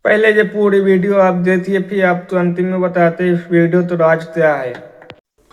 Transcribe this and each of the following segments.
पहले ये पूरी वीडियो आप देखिए, फिर आप तो अंतिम में बताते इस वीडियो तो राज क्या है।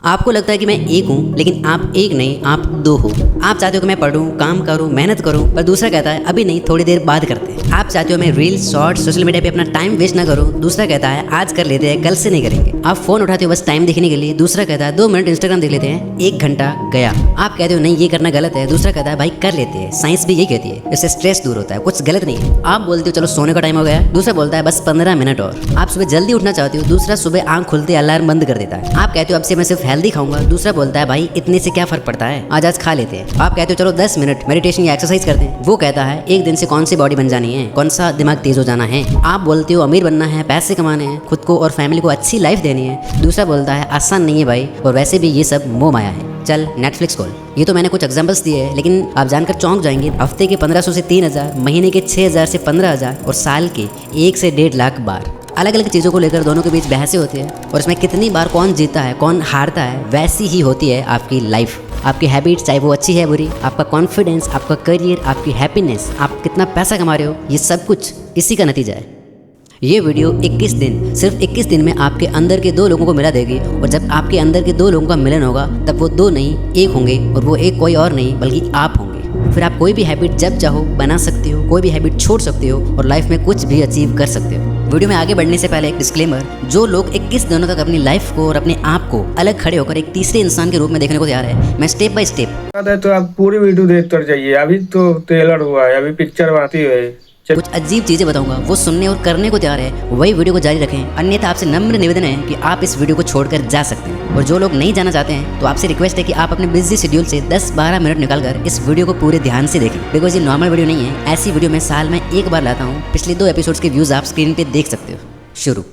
आपको लगता है कि मैं एक हूँ, लेकिन आप एक नहीं, आप दो हो। आप चाहते हो कि मैं पढूं, काम करूं, मेहनत करूं, पर दूसरा कहता है अभी नहीं, थोड़ी देर बाद करते हैं। आप चाहते हो मैं रील्स, शॉर्ट्स, सोशल मीडिया पे अपना टाइम वेस्ट ना करूं, दूसरा कहता है आज कर लेते हैं, कल से नहीं करेंगे। आप फोन उठाते हो बस टाइम देखने के लिए, दूसरा कहता है 2 मिनट इंस्टाग्राम देख लेते हैं, 1 घंटा गया। आप कहते हो नहीं ये करना गलत है, दूसरा कहता है भाई कर लेते हैं, साइंस भी यही कहती है, इससे स्ट्रेस दूर होता है, कुछ गलत नहीं है। आप बोलते हो चलो सोने का टाइम हो गया, दूसरा बोलता है बस 15 मिनट और। आप सुबह जल्दी उठना चाहते हो, दूसरा सुबह आंख खुलते अलार्म बंद कर देता है। आप कहते हो अब से मैं सिर्फ हेल्दी खाऊंगा, दूसरा बोलता है भाई इतने से क्या फर्क पड़ता है, आज खा लेते हैं। आप कहते हो चलो 10 मिनट मेडिटेशन या एक्सरसाइज करते हैं, वो कहता है एक दिन से कौन सी बॉडी बन जानी है, कौन सा दिमाग तेज हो जाना है। आप बोलते हो अमीर बनना है, पैसे कमाने हैं, खुद को और फैमिली को अच्छी लाइफ देनी है, दूसरा बोलता है आसान नहीं है भाई, और वैसे भी ये सब मोह माया है, चल नेटफ्लिक्स खोल। ये तो मैंने कुछ एग्जांपल्स दिए हैं, लेकिन आप जानकर चौंक जाएंगे, हफ्ते के 1500 से 3000, महीने के 6000 से 15000 और साल के 1 से 1.5 लाख बार अलग अलग चीज़ों को लेकर दोनों के बीच बहसें होती है, और इसमें कितनी बार कौन जीता है कौन हारता है, वैसी ही होती है आपकी लाइफ, आपकी हैबिट, चाहे वो अच्छी है बुरी, आपका कॉन्फिडेंस, आपका करियर, आपकी हैप्पीनेस, आप कितना पैसा कमा रहे हो, ये सब कुछ इसी का नतीजा है। ये वीडियो 21 दिन, सिर्फ 21 दिन में आपके अंदर के 2 लोगों को मिला देगी, और जब आपके अंदर के 2 लोगों का मिलन होगा तब वो 2 नहीं 1 होंगे, और वो एक कोई और नहीं बल्कि आप होंगे। फिर आप कोई भी हैबिट जब चाहो बना सकते हो, कोई भी हैबिट छोड़ सकते हो, और लाइफ में कुछ भी अचीव कर सकते हो। वीडियो में आगे बढ़ने से पहले एक डिस्क्लेमर, जो लोग 21 दिनों तक अपनी लाइफ को और अपने आप को अलग खड़े होकर एक तीसरे इंसान के रूप में देखने को तैयार है, मैं स्टेप बाय स्टेप तो आप पूरी वीडियो देखते जाइए, अभी तो ट्रेलर हुआ है, अभी पिक्चर बाकी है। कुछ अजीब चीजें बताऊंगा, वो सुनने और करने को तैयार है वही वीडियो को जारी रखें, अन्यथा आपसे नम्र निवेदन है कि आप इस वीडियो को छोड़कर जा सकते हैं। और जो लोग नहीं जाना चाहते हैं तो आपसे रिक्वेस्ट है कि आप अपने बिजी शेड्यूल से 10-12 मिनट निकालकर इस वीडियो को पूरे ध्यान से देखें, बिकॉज ये नॉर्मल वीडियो नहीं है। ऐसी वीडियो मैं साल में 1 बार लाता हूँ। पिछले 2 एपिसोड्स के व्यूज आप स्क्रीन पे देख सकते हो। शुरू।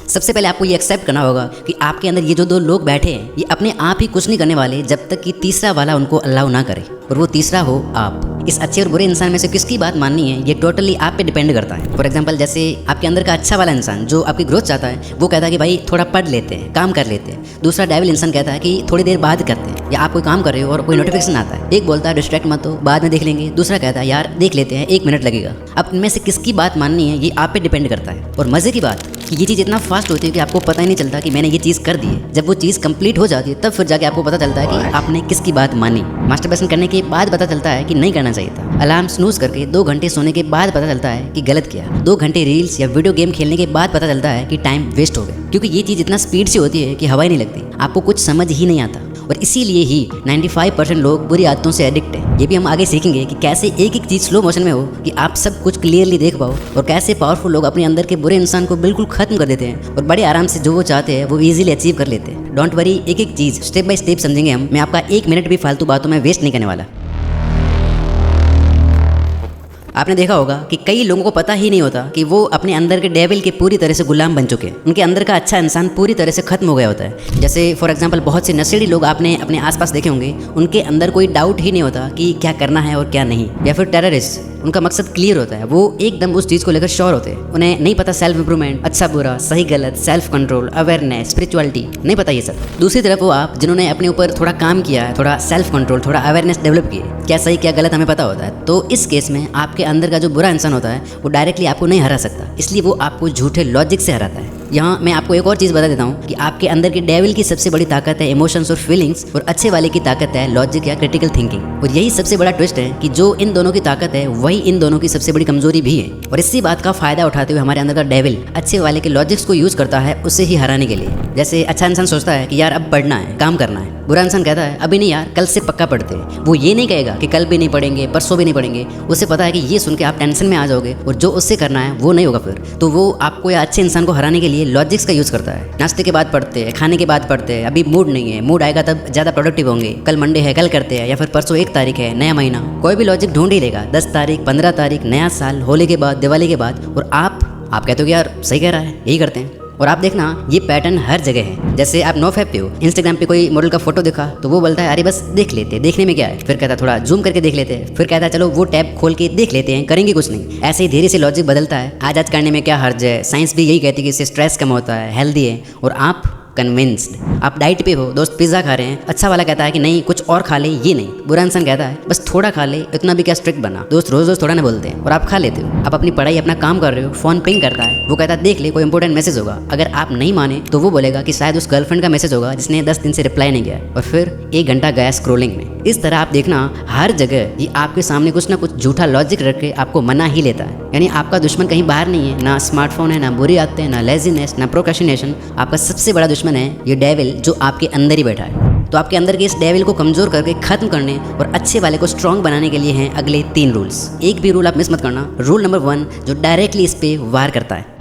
सबसे पहले आपको ये एक्सेप्ट करना होगा कि आपके अंदर ये जो 2 लोग बैठे हैं, ये अपने आप ही कुछ नहीं करने वाले जब तक कि तीसरा वाला उनको अलाउ ना करे, और वो तीसरा हो आप। इस अच्छे और बुरे इंसान में से किसकी बात माननी है, ये टोटली आप पे डिपेंड करता है। फॉर एग्जांपल, जैसे आपके अंदर का अच्छा वाला इंसान जो आपकी ग्रोथ चाहता है, वो कहता है कि भाई थोड़ा पढ़ लेते हैं, काम कर लेते हैं। दूसरा डेविल इंसान कहता है कि थोड़ी देर बाद करते हैं, या आप कोई काम कर रहे हो और कोई नोटिफिकेशन आता है, एक बोलता है डिस्ट्रैक्ट मत हो, बाद में देख लेंगे, दूसरा कहता है यार देख लेते हैं, 1 मिनट लगेगा। अब इनमें से किसकी बात माननी है ये आप पे डिपेंड करता है। और मजे की बात कि ये चीज़ इतना फास्ट होती है कि आपको पता ही नहीं चलता कि मैंने ये चीज़ कर दी है। जब वो चीज़ कंप्लीट हो जाती है तब फिर जाके आपको पता चलता है कि आपने किसकी बात मानी। मास्टरबेशन करने के बाद पता चलता है कि नहीं करना चाहिए था। अलार्म स्नूज करके 2 घंटे सोने के बाद पता चलता है कि गलत किया। 2 घंटे रील्स या वीडियो गेम खेलने के बाद पता चलता है कि टाइम वेस्ट हो गया, क्योंकि ये चीज़ इतना स्पीड से होती है कि हवा ही नहीं लगती, आपको कुछ समझ ही नहीं आता। और इसीलिए ही 95% लोग बुरी आदतों से एडिक्ट हैं। ये भी हम आगे सीखेंगे कि कैसे एक एक चीज़ स्लो मोशन में हो कि आप सब कुछ क्लियरली देख पाओ, और कैसे पावरफुल लोग अपने अंदर के बुरे इंसान को बिल्कुल खत्म कर देते हैं और बड़े आराम से जो वो चाहते हैं वो इजीली अचीव कर लेते हैं। डोंट वरी, एक एक चीज़ स्टेप बाय स्टेप समझेंगे हम। मैं आपका 1 मिनट भी फालतू बातों में वेस्ट नहीं करने वाला। आपने देखा होगा कि कई लोगों को पता ही नहीं होता कि वो अपने अंदर के डेविल के पूरी तरह से गुलाम बन चुके हैं। उनके अंदर का अच्छा इंसान पूरी तरह से खत्म हो गया होता है। जैसे फॉर एग्जांपल, बहुत से नशेड़ी लोग आपने अपने आसपास देखे होंगे, उनके अंदर कोई डाउट ही नहीं होता कि क्या करना है और क्या नहीं। या फिर टेररिस्ट, उनका मकसद क्लियर होता है, वो एकदम उस चीज़ को लेकर श्योर होते हैं। उन्हें नहीं पता सेल्फ इंप्रूवमेंट, अच्छा बुरा, सही गलत, सेल्फ कंट्रोल, अवेयरनेस, स्पिरिचुअलिटी, नहीं पता ये सब। दूसरी तरफ वो आप जिन्होंने अपने ऊपर थोड़ा काम किया है, थोड़ा सेल्फ कंट्रोल, थोड़ा अवेयरनेस डेवलप की, क्या सही क्या गलत हमें पता होता है। तो इस केस में आपके अंदर का जो बुरा इंसान होता है वो डायरेक्टली आपको नहीं हरा सकता, इसलिए वो आपको झूठे लॉजिक से हराता है। यहाँ मैं आपको एक और चीज़ बता देता हूँ कि आपके अंदर के डेविल की सबसे बड़ी ताकत है इमोशंस और फीलिंग्स, और अच्छे वाले की ताकत है लॉजिक या क्रिटिकल थिंकिंग। और यही सबसे बड़ा ट्विस्ट है कि जो इन दोनों की ताकत है वही इन दोनों की सबसे बड़ी कमजोरी भी है। और इसी बात का फायदा उठाते हुए हमारे अंदर का डेविल अच्छे वाले के लॉजिक्स को यूज करता है उसे ही हराने के लिए। जैसे अच्छा इंसान सोचता है कि यार अब पढ़ना है, काम करना है, बुरा इंसान कहता है अभी नहीं यार, कल से पक्का पढ़ते हैं। वो ये नहीं कहेगा कि कल भी नहीं पढ़ेंगे, परसों भी नहीं पढ़ेंगे। उसे पता है कि ये सुन के आप टेंशन में आ जाओगे और जो उससे करना है वो नहीं होगा। फिर तो वो आपको या अच्छे इंसान को हराने के लिए लॉजिक्स का यूज करता है। नाश्ते के बाद पढ़ते हैं, खाने के बाद पढ़ते हैं, अभी मूड नहीं है, मूड आएगा तब ज्यादा प्रोडक्टिव होंगे, कल मंडे है कल करते हैं, या फिर परसों 1 तारीख है नया महीना, कोई भी लॉजिक ढूंढ ही लेगा। 10 तारीख, 15 तारीख, नया साल, होली के बाद, दिवाली के बाद। और आप कहते हो कि यार सही कह रहा है, यही करते हैं। और आप देखना ये पैटर्न हर जगह है। जैसे आप नो फैप पे हो, इंस्टाग्राम पे कोई मॉडल का फोटो दिखा तो वो बोलता है अरे बस देख लेते, देखने में क्या है। फिर कहता है थोड़ा जूम करके देख लेते हैं, फिर कहता है चलो वो टैब खोल के देख लेते हैं, करेंगे कुछ नहीं। ऐसे ही धीरे से लॉजिक बदलता है। आज करने में क्या हर्ज है, साइंस भी यही कहती है कि इससे स्ट्रेस कम होता है, हेल्दी है। और आप कन्विंस्ड। आप डाइट पे हो, दोस्त पिज्जा खा रहे हैं, अच्छा वाला कहता है कि नहीं कुछ और खा ले, ये नहीं। बुरा इंसान कहता है बस थोड़ा खा ले, इतना भी क्या स्ट्रिक्ट बना। दोस्त रोज रोज थोड़ा ना बोलते हैं और आप खा लेते हो। आप अपनी पढ़ाई अपना काम कर रहे हो, फोन पिंग करता है, वो कहता है देख ले कोई इंपॉर्टेंट मैसेज होगा। अगर आप नहीं माने तो वो बोलेगा कि शायद उस गर्लफ्रेंड का मैसेज होगा जिसने 10 दिन से रिप्लाई नहीं किया, और फिर 1 घंटा गया स्क्रोलिंग में। इस तरह आप देखना हर जगह ये आपके सामने कुछ ना कुछ झूठा लॉजिक रख के आपको मना ही लेता है। यानी आपका दुश्मन कहीं बाहर नहीं है, ना स्मार्टफोन है, ना बुरी आदतें हैं, ना लेजीनेस, ना प्रोक्रेस्टिनेशन। आपका सबसे बड़ा दुश्मन है ये डेविल जो आपके अंदर ही बैठा है। तो आपके अंदर के इस डेविल को कमजोर करके खत्म करने और अच्छे वाले को स्ट्रांग बनाने के लिए हैं अगले 3 रूल्स। एक भी रूल आप मिस मत करना। रूल नंबर 1 जो डायरेक्टली इस पे वार करता है।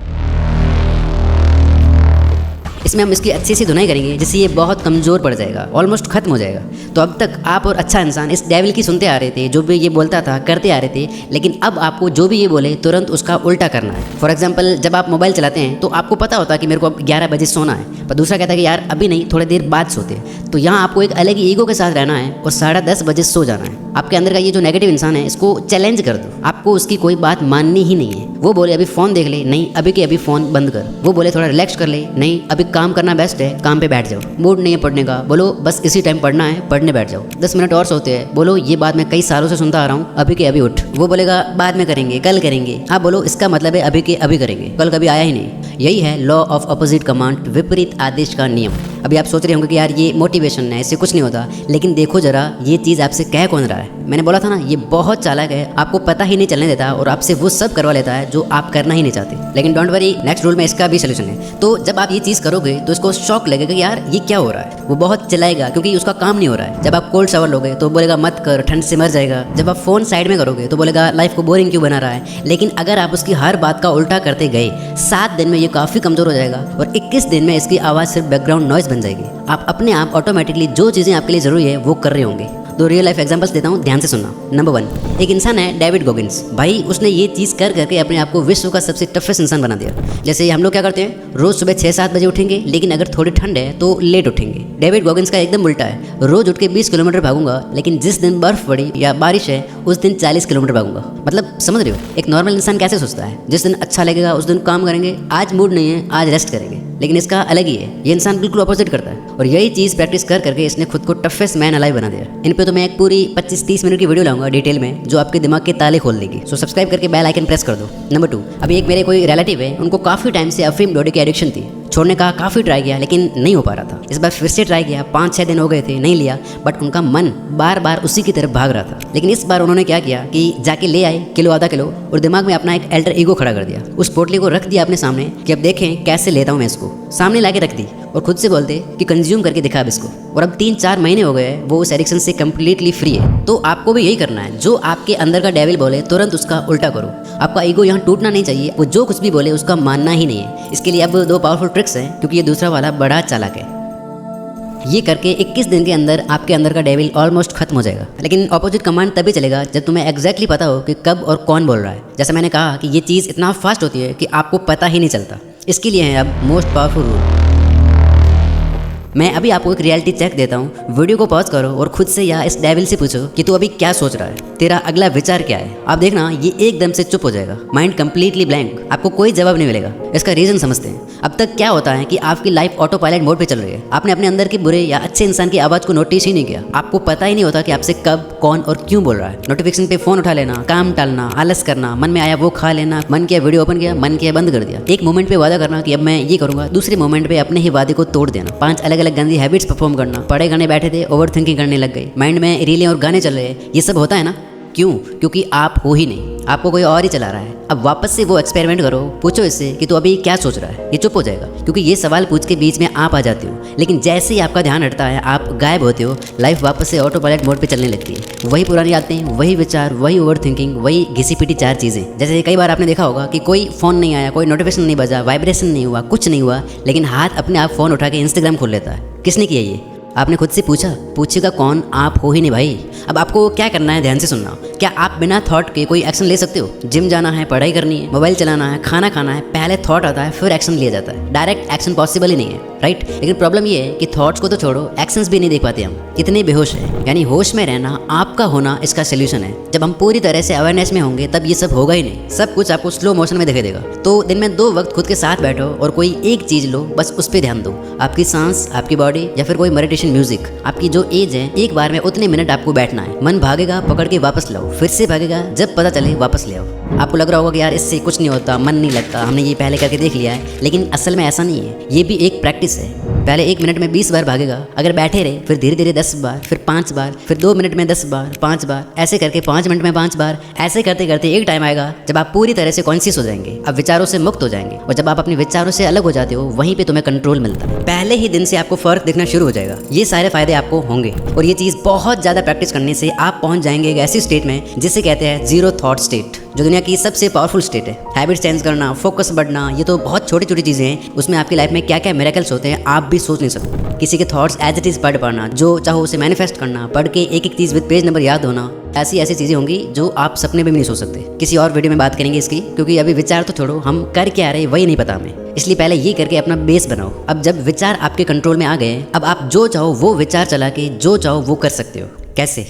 इसमें हम इसकी अच्छी सी धुनाई करेंगे जिससे ये बहुत कमज़ोर पड़ जाएगा, ऑलमोस्ट खत्म हो जाएगा। तो अब तक आप और अच्छा इंसान इस डेविल की सुनते आ रहे थे, जो भी ये बोलता था करते आ रहे थे, लेकिन अब आपको जो भी ये बोले तुरंत उसका उल्टा करना है। फॉर एग्जाम्पल जब आप मोबाइल चलाते हैं तो आपको पता होता है कि मेरे को अब 11 बजे सोना है, पर दूसरा कहता है कि यार अभी नहीं, थोड़ी देर बाद सोते। तो यहाँ आपको एक अलग ही ईगो के साथ रहना है और 10:30 बजे सो जाना है। आपके अंदर का ये जो नेगेटिव इंसान है इसको चैलेंज कर दो। आपको उसकी कोई बात माननी ही नहीं है। वो बोले अभी फ़ोन देख ले, नहीं अभी के अभी फ़ोन बंद कर। वो बोले थोड़ा रिलैक्स कर ले, नहीं अभी काम करना बेस्ट है, काम पे बैठ जाओ। मूड नहीं है पढ़ने का, बोलो बस इसी टाइम पढ़ना है, पढ़ने बैठ जाओ। 10 मिनट और सोते हैं, बोलो ये बात मैं कई सालों से सुनता आ रहा हूँ, अभी के अभी उठ। वो बोलेगा बाद में करेंगे, कल करेंगे। आप बोलो इसका मतलब है अभी के अभी करेंगे, कल कभी आया ही नहीं। यही है लॉ ऑफ अपोजिट कमांड, विपरीत आदेश का नियम। अभी आप सोच रहे होंगे कि यार ये मोटिवेशन है, इससे कुछ नहीं होता, लेकिन देखो जरा ये चीज़ आपसे कह कौन रहा है। मैंने बोला था ना ये बहुत चालाक है, आपको पता ही नहीं चलने देता और आपसे वो सब करवा लेता है जो आप करना ही नहीं चाहते। लेकिन डोंट वरी, नेक्स्ट रूल में इसका भी सोल्यूशन है। तो जब आप ये चीज़ करोगे तो इसको शॉक लगेगा कि यार ये क्या हो रहा है। वो बहुत चिल्लाएगा क्योंकि उसका काम नहीं हो रहा है। जब आप कोल्ड शावर लोगे तो बोलेगा मत कर, ठंड से मर जाएगा। जब आप फ़ोन साइड में करोगे तो बोलेगा लाइफ को बोरिंग क्यों बना रहा है। लेकिन अगर आप उसकी हर बात का उल्टा करते गए, 7 दिन में ये काफ़ी कमज़ोर हो जाएगा और 21 दिन में इसकी आवाज़ सिर्फ बैकग्राउंड नॉइज़ बन जाएगी। आप अपने आप ऑटोमेटिकली जो चीज़ें आपके लिए ज़रूरी है वो कर रहे होंगे। 2 रियल लाइफ एग्जांपल्स देता हूँ, ध्यान से सुनना। नंबर 1, एक इंसान है डेविड गॉगिन्स। भाई उसने ये चीज़ कर करके अपने आप को विश्व का सबसे टफेस्ट इंसान बना दिया। जैसे हम लोग क्या करते हैं, रोज़ सुबह 6-7 बजे उठेंगे, लेकिन अगर थोड़ी ठंड है तो लेट उठेंगे। डेविड गॉगिन्स का एकदम उल्टा है, रोज़ उठ के 20 किलोमीटर भागूंगा, लेकिन जिस दिन बर्फ़ पड़ी या बारिश है उस दिन 40 किलोमीटर भागूंगा। मतलब समझ रहे हो एक नॉर्मल इंसान कैसे सोचता है, जिस दिन अच्छा लगेगा उस दिन काम करेंगे, आज मूड नहीं है आज रेस्ट करेंगे। लेकिन इसका अलग ही है, ये इंसान बिल्कुल अपोजिट करता है और यही चीज़ प्रैक्टिस कर करके इसने खुद को टफेस्ट मैन अलाइव बना दिया। इन पे तो मैं एक पूरी 25-30 मिनट की वीडियो लाऊंगा डिटेल में, जो आपके दिमाग के ताले खोल देगी। सो सब्सक्राइब करके बेल आइकन प्रेस कर दो। नंबर 2, अभी एक मेरे कोई रिलेटिव है, उनको काफ़ी टाइम से अफीम डोडे की एडिक्शन थी। छोड़ने का काफ़ी ट्राई किया लेकिन नहीं हो पा रहा था। इस बार फिर से ट्राई किया, 5-6 दिन हो गए थे, नहीं लिया, बट उनका मन बार बार उसी की तरफ भाग रहा था। लेकिन इस बार उन्होंने क्या किया कि जाके ले आए किलो आधा किलो और दिमाग में अपना एक एल्टर ईगो खड़ा कर दिया। उस पोटली को रख दिया अपने सामने कि अब देखें कैसे लेता हूँ मैं इसको। सामने ला के रख दी और खुद से बोलते कि कंज्यूम करके दिखा अब इसको। और अब 3-4 महीने हो गए वो उस एडिक्शन से कम्प्लीटली फ्री है। तो आपको भी यही करना है, जो आपके अंदर का डेविल बोले तुरंत उसका उल्टा करो। आपका ईगो यहाँ टूटना नहीं चाहिए, वो जो कुछ भी बोले उसका मानना ही नहीं है। इसके लिए अब 2 पावरफुल ट्रिक्स हैं, क्योंकि ये दूसरा वाला बड़ा चालाक है। ये करके 21 दिन के अंदर आपके अंदर का डेविल ऑलमोस्ट खत्म हो जाएगा। लेकिन ऑपोजिट कमांड तभी चलेगा जब तुम्हें एग्जैक्टली पता हो कि कब और कौन बोल रहा है। जैसे मैंने कहा कि ये चीज़ इतना फास्ट होती है कि आपको पता ही नहीं चलता। इसके लिए है अब मोस्ट पावरफुल रूल। मैं अभी आपको एक रियलिटी चेक देता हूँ, वीडियो को पॉज करो और खुद से या इस डेविल से पूछो कि तू अभी क्या सोच रहा है, तेरा अगला विचार क्या है। आप देखना ये एकदम से चुप हो जाएगा, माइंड कंप्लीटली ब्लैंक, आपको कोई जवाब नहीं मिलेगा। इसका रीजन समझते हैं। अब तक क्या होता है कि आपकी लाइफ ऑटो पायलट मोड पे चल रही है। आपने अपने अंदर के बुरे या अच्छे इंसान की आवाज़ को नोटिस ही नहीं किया। आपको पता ही नहीं होता कि आपसे कब कौन और क्यों बोल रहा है। नोटिफिकेशन पे फोन उठा लेना, काम टालना, आलस करना, मन में आया वो खा लेना, मन किया वीडियो ओपन किया, मन किया बंद कर दिया। एक मोमेंट पे वादा करना कि अब मैं ये करूंगा, दूसरे मोमेंट पे अपने ही वादे को तोड़ देना। 5 अलग अलग गंदी हैबिट्स परफॉर्म करना, पढ़ाई करने बैठे थे ओवर थिंकिंग करने लग गए, माइंड में रीलें और गाने चल रहे हैं। ये सब होता है ना, क्यों? क्योंकि आप हो ही नहीं, आपको कोई और ही चला रहा है। अब वापस से वो एक्सपेरिमेंट करो, पूछो इससे कि तू अभी क्या सोच रहा है। ये चुप हो जाएगा, क्योंकि ये सवाल पूछ के बीच में आप आ जाते हो। लेकिन जैसे ही आपका ध्यान हटता है, आप गायब होते हो, लाइफ वापस से ऑटो पायलट मोड पे चलने लगती है। वही पुरानी आदतें, वही विचार, वही ओवर थिंकिंग, वही घिसी पिटी 4 चीज़ें। जैसे कई बार आपने देखा होगा कि कोई फ़ोन नहीं आया, कोई नोटिफिकेशन नहीं बजा, वाइब्रेशन नहीं हुआ, कुछ नहीं हुआ, लेकिन हाथ अपने आप फ़ोन उठा के इंस्टाग्राम खोल लेता है। किसने किया ये? आपने खुद से पूछेगा कौन? आप हो ही नहीं भाई। अब आपको क्या करना है, ध्यान से सुनना। क्या आप बिना थॉट के कोई एक्शन ले सकते हो? जिम जाना है, पढ़ाई करनी है, मोबाइल चलाना है, खाना खाना है, पहले थॉट आता है फिर एक्शन लिया जाता है। डायरेक्ट एक्शन पॉसिबल ही नहीं है, राइट? लेकिन प्रॉब्लम ये है कि थॉट्स को तो छोड़ो, एक्शंस भी नहीं देख पाते हम, इतने बेहोश है। यानी होश में रहना आपका होना इसका सोल्यूशन है। जब हम पूरी तरह से अवेयरनेस में होंगे तब ये सब होगा ही नहीं, सब कुछ आपको स्लो मोशन में दिखाई देगा। तो दिन में 2 वक्त खुद के साथ बैठो और कोई एक चीज लो, बस उस पर ध्यान दो। आपकी सांस, आपकी बॉडी या फिर कोई मेडिटेशन म्यूजिक। आपकी जो एज है, एक बार में उतने मिनट आपको बैठना है। मन भागेगा, पकड़ के वापस लाओ, फिर से भागेगा, जब पता चले वापस ले आओ। आपको लग रहा होगा कि यार इससे कुछ नहीं होता, मन नहीं लगता, हमने ये पहले करके देख लिया है, लेकिन असल में ऐसा नहीं है। ये भी एक प्रैक्टिस है। पहले 1 मिनट में 20 बार भागेगा, अगर बैठे रहे, फिर धीरे धीरे 10 बार, फिर 5 बार, फिर 2 मिनट में 10 बार, 5 बार, ऐसे करके 5 मिनट में 5 बार। ऐसे करते करते एक टाइम आएगा जब आप पूरी तरह से कॉन्शियस हो जाएंगे, अब विचारों से मुक्त हो जाएंगे। और जब आप अपने विचारों से अलग हो जाते हो, वहीं पे तुम्हें कंट्रोल मिलता है। पहले ही दिन से आपको फर्क दिखना शुरू हो जाएगा। ये सारे फायदे आपको होंगे और ये चीज़ बहुत ज़्यादा प्रैक्टिस करने से आप पहुंच जाएंगे एक ऐसी स्टेट में जिसे कहते हैं जीरो थॉट स्टेट, जो दुनिया की सबसे पावरफुल स्टेट है। हैबिट चेंज करना, फोकस बढ़ना, ये तो बहुत छोटी छोटी चीज़ें हैं। उसमें आपकी लाइफ में क्या क्या मिरेकल्स होते हैं आप भी सोच नहीं सकते। किसी के थॉट्स एज इट इज़ पढ़ पाना, जो चाहो उसे मैनिफेस्ट करना, पढ़ के एक एक चीज़ विद पेज नंबर याद होना, ऐसी ऐसी चीज़ें होंगी जो आप सपने में भी नहीं सोच सकते। किसी और वीडियो में बात करेंगे इसकी, क्योंकि अभी विचार तो छोड़ो, हम कर क्या रहे वही नहीं पता हमें। इसलिए पहले ये करके अपना बेस बनाओ। अब जब विचार आपके कंट्रोल में आ गए, अब आप जो चाहो वो विचार चला के जो चाहो वो कर सकते हो। कैसे?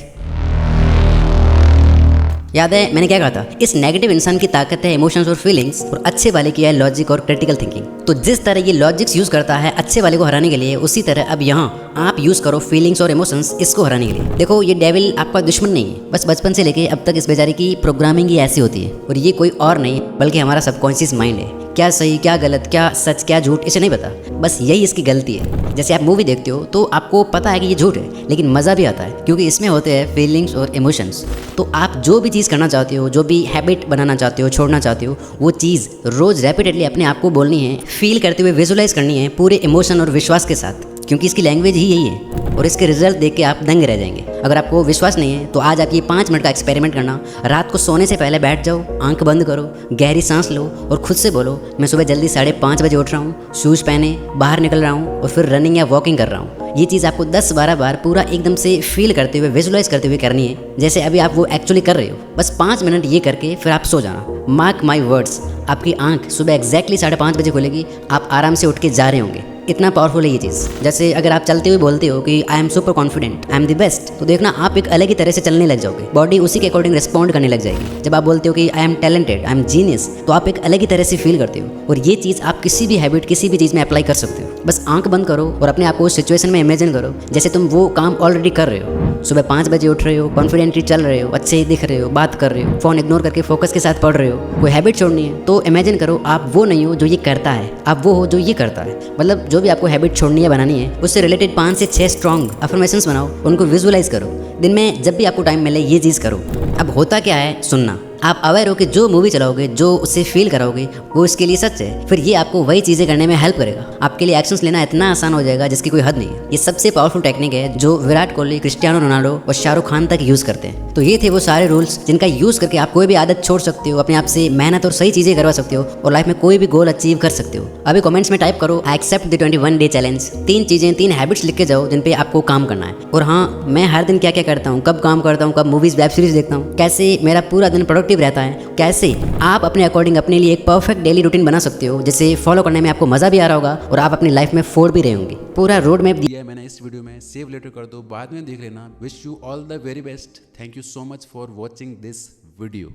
याद है मैंने क्या कहा था? इस नेगेटिव इंसान की ताकत है इमोशंस और फीलिंग्स, और अच्छे वाले की है लॉजिक और क्रिटिकल थिंकिंग। तो जिस तरह ये लॉजिक्स यूज करता है अच्छे वाले को हराने के लिए, उसी तरह अब यहाँ आप यूज करो फीलिंग्स और इमोशंस इसको हराने के लिए। देखो, ये डेविल आपका दुश्मन नहीं है, बस बचपन से लेके अब तक इस बेचारे की प्रोग्रामिंग ही ऐसी होती है। और ये कोई और नहीं बल्कि हमारा सबकॉन्शियस माइंड है। क्या सही, क्या गलत, क्या सच, क्या झूठ, इसे नहीं पता, बस यही इसकी गलती है। जैसे आप मूवी देखते हो तो आपको पता है कि ये झूठ है, लेकिन मज़ा भी आता है क्योंकि इसमें होते हैं फीलिंग्स और इमोशंस। तो आप जो भी चीज़ करना चाहते हो, जो भी हैबिट बनाना चाहते हो, छोड़ना चाहते हो, वो चीज़ रोज़ रैपिडेटली अपने आप को बोलनी है, फील करते हुए विजुलाइज करनी है पूरे इमोशन और विश्वास के साथ, क्योंकि इसकी लैंग्वेज ही यही है। और इसके रिजल्ट देख के आप दंग रह जाएंगे। अगर आपको विश्वास नहीं है तो आज आप ये 5 मिनट का एक्सपेरिमेंट करना। रात को सोने से पहले बैठ जाओ, आंख बंद करो, गहरी सांस लो और खुद से बोलो, मैं सुबह जल्दी 5:30 बजे उठ रहा हूँ, शूज़ पहने बाहर निकल रहा हूँ और फिर रनिंग या वॉकिंग कर रहा हूँ। ये चीज़ आपको 10-12 बार पूरा एकदम से फील करते हुए, विजुलाइज करते हुए करनी है, जैसे अभी आप वो एक्चुअली कर रहे हो। बस 5 मिनट ये करके फिर आप सो जाना। मार्क माई वर्ड्स, आपकी आंख सुबह एग्जैक्टली 5:30 बजे खुलेगी, आप आराम से उठ के जा रहे होंगे। इतना पावरफुल है ये चीज़। जैसे अगर आप चलते हुए बोलते हो कि I am super confident, I am the best, तो देखना आप एक अलग ही तरह से चलने लग जाओगे, बॉडी उसी के अकॉर्डिंग रिस्पॉन्ड करने लग जाएगी। जब आप बोलते हो कि I am talented, I am genius, तो आप एक अलग ही तरह से फील करते हो। और ये चीज़ आप किसी भी हैबिट, किसी भी चीज़ में अप्लाई कर सकते हो। बस आंख बंद करो और अपने आप को उस सिचुएशन में इमेजिन करो जैसे तुम वो काम ऑलरेडी कर रहे हो। सुबह 5 बजे उठ रहे हो, कॉन्फिडेंटली चल रहे हो, अच्छे दिख रहे हो, बात कर रहे हो, फोन इग्नोर करके फोकस के साथ पढ़ रहे हो। कोई हैबिट छोड़नी है तो इमेजिन करो आप वो नहीं हो जो ये करता है, आप वो हो जो ये करता है। मतलब जो भी आपको हैबिट छोड़नी है, बनानी है, उससे रिलेटेड 5 से 6 स्ट्रॉन्ग अफर्मेशंस बनाओ, उनको विजुअलाइज करो। दिन में जब भी आपको टाइम मिले ये चीज़ करो। अब होता क्या है, सुनना। आप अवेयर हो कि जो मूवी चलाओगे, जो उससे फील कराओगे, वो इसके लिए सच है। फिर ये आपको वही चीज़ें करने में हेल्प करेगा। आपके लिए एक्शंस लेना इतना आसान हो जाएगा जिसकी कोई हद नहीं है। ये सबसे पावरफुल टेक्निक है जो विराट कोहली, क्रिस्टियानो रोनाल्डो और शाहरुख खान तक यूज़ करते हैं। तो ये थे वो सारे रूल्स जिनका यूज़ करके आप कोई भी आदत छोड़ सकते हो, अपने आप से मेहनत और सही चीज़ें करवा सकते हो और लाइफ में कोई भी गोल अचीव कर सकते हो। अभी कमेंट्स में टाइप करो, I accept the 21 day challenge. 3 चीज़ें, 3 हैबिट्स लिख के जाओ जिन पे आपको काम करना है। और हाँ, मैं हर दिन क्या क्या करता हूँ, कब काम करता हूँ, कब मूवीज़, वेब सीरीज़ देखता हूँ, कैसे मेरा पूरा दिन प्रोडक्टिव रहता है, कैसे आप अपने अकॉर्डिंग अपने लिए एक परफेक्ट डेली रूटीन बना सकते हो जिसे फॉलो करने में आपको मजा भी आ रहा होगा और आप अपनी लाइफ में फोड़ भी रहे होंगे। पूरा रोड मैप दिया है मैंने इस वीडियो में, सेव लेटर कर दो, बाद में देख लेना। Wish you all the very best. Thank you so much for watching this video.